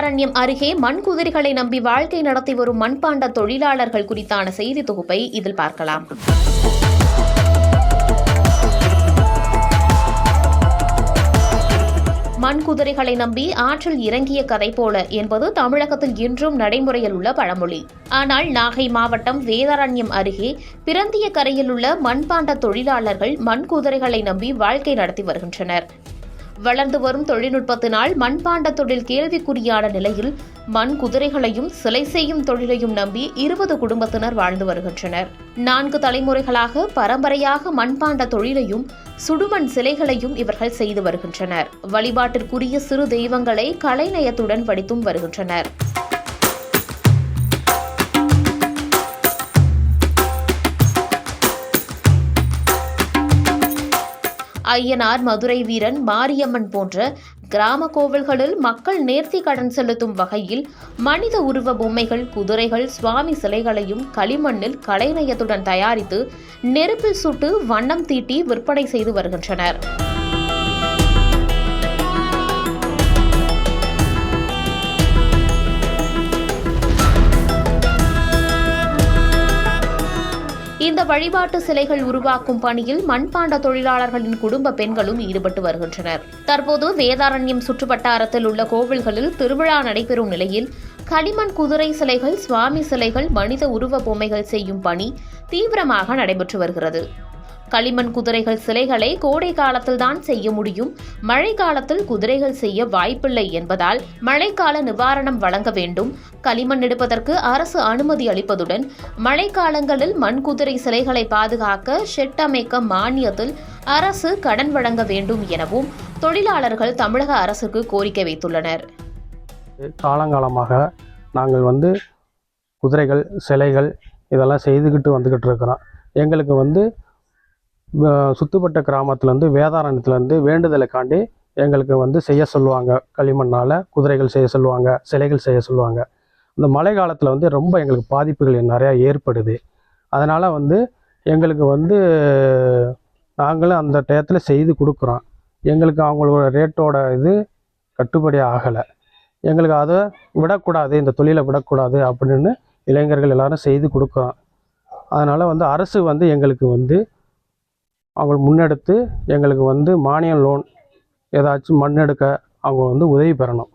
வேதாரண்யம் அருகே மண் குதிரைகளை நம்பி வாழ்க்கை நடத்தி வரும் மண்பாண்ட தொழிலாளர்கள் குறித்தான செய்தி தொகுப்பை இதில் பார்க்கலாம். மண் குதிரைகளை நம்பி ஆற்றில் இறங்கிய கதை போல என்பது தமிழகத்தில் இன்றும் நடைமுறையில் உள்ள பழமொழி. ஆனால் நாகை மாவட்டம் வேதாரண்யம் அருகே பிறந்திய கரையில் உள்ள மண்பாண்ட தொழிலாளர்கள் மண் குதிரைகளை நம்பி வாழ்க்கை நடத்தி வருகின்றனர். வளர்ந்து வரும் தொழில்நுட்பத்தினால் மண்பாண்ட தொழில் கேள்விக்குறியான நிலையில் மண் குதிரைகளையும் சிலை செய்யும் தொழிலையும் நம்பி 20 குடும்பத்தினர் வாழ்ந்து வருகின்றனர். 4 தலைமுறைகளாக பரம்பரையாக மண்பாண்ட தொழிலையும் சுடுமண் சிலைகளையும் இவர்கள் செய்து வருகின்றனர். வழிபாட்டிற்குரிய சிறு தெய்வங்களை கலைநயத்துடன் வடித்தும் வருகின்றனர். ஐயனார், மதுரை வீரன், மாரியம்மன் போன்ற கிராம கோவில்களில் மக்கள் நேர்த்தி கடன் செலுத்தும் வகையில் மனித உருவ பொம்மைகள், குதிரைகள், சுவாமி சிலைகளையும் களிமண்ணில் கலைநயத்துடன் தயாரித்து நெருப்பில் சுட்டு வண்ணம் தீட்டி விற்பனை செய்து வருகின்றனர். இந்த வழிபாட்டு சிலைகள் உருவாக்கும் பணியில் மண்பாண்ட தொழிலாளர்களின் குடும்ப பெண்களும் ஈடுபட்டு வருகின்றனர். தற்போது வேதாரண்யம் சுற்றுவட்டாரத்தில் உள்ள கோவில்களில் திருவிழா நடைபெறும் நிலையில் களிமண் குதிரை சிலைகள், சுவாமி சிலைகள், மனித உருவ பொம்மைகள் செய்யும் பணி தீவிரமாக நடைபெற்று வருகிறது. களிமண் குதிரைகள் சிலைகளை கோடை காலத்தில் தான் செய்ய முடியும், மழை காலத்தில் குதிரைகள் செய்ய வாய்ப்பில்லை என்பதால் மழைக்கால நிவாரணம் வழங்க வேண்டும். களிமண் எடுப்பதற்கு அரசு அனுமதி அளிப்பதுடன் மழைக்காலங்களில் மண் குதிரை சிலைகளை பாதுகாக்க ஷெட் அமைக்க மானியத்தில் அரசு கடன் வழங்க வேண்டும் எனவும் தொழிலாளர்கள் தமிழக அரசுக்கு கோரிக்கை வைத்துள்ளனர். காலங்காலமாக நாங்கள் குதிரைகள், சிலைகள் இதெல்லாம் செய்துக்கிட்டு வந்துக்கிட்டு இருக்கிறோம். எங்களுக்கு சுத்துப்பட்ட கிராமத்துலேருந்து வேதாரண்யத்துலேருந்து வேண்டுதலை காண்டி எங்களுக்கு செய்ய சொல்லுவாங்க. களிமண்ணால் குதிரைகள் செய்ய சொல்லுவாங்க, சிலைகள் செய்ய சொல்லுவாங்க. இந்த மழை காலத்தில் ரொம்ப எங்களுக்கு பாதிப்புகள் நிறையா ஏற்படுது. அதனால் எங்களுக்கு நாங்களும் அந்த டயத்தில் செய்து கொடுக்குறோம். எங்களுக்கு அவங்களோட ரேட்டோட கட்டுப்படி ஆகலை. எங்களுக்கு அதை விடக்கூடாது, இந்த தொழிலை விடக்கூடாது அப்படின்னு இளைஞர்கள் எல்லாரும் செய்து கொடுக்குறோம். அதனால் அரசு எங்களுக்கு அவங்க முன்னெடுத்து எங்களுக்கு மானியம் லோன் ஏதாச்சும் மண் எடுக்க அவங்க உதவி பெறணும்.